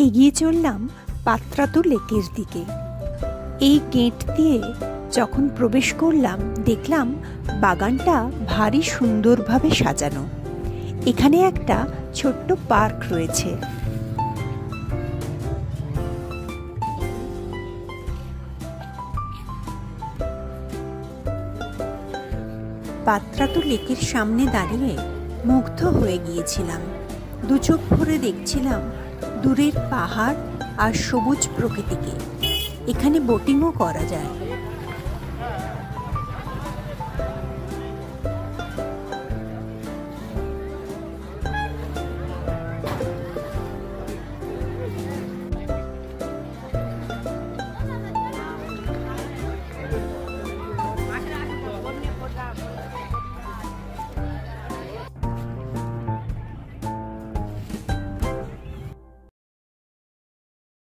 এগিয়ে চললাম পাত্রাতু লেকের দিকে। এই গেট দিয়ে যখন প্রবেশ করলাম দেখলাম বাগানটা ভারী সুন্দরভাবে সাজানো। এখানে একটা ছোট্ট পার্ক রয়েছে। পাত্রাতু লেকের সামনে দাঁড়িয়ে মুগ্ধ হয়ে গিয়েছিলাম। দু চোখ ভরে দেখছিলাম দূরের পাহাড় আর সবুজ প্রকৃতিকে। এখানে বোটিংও করা যায়।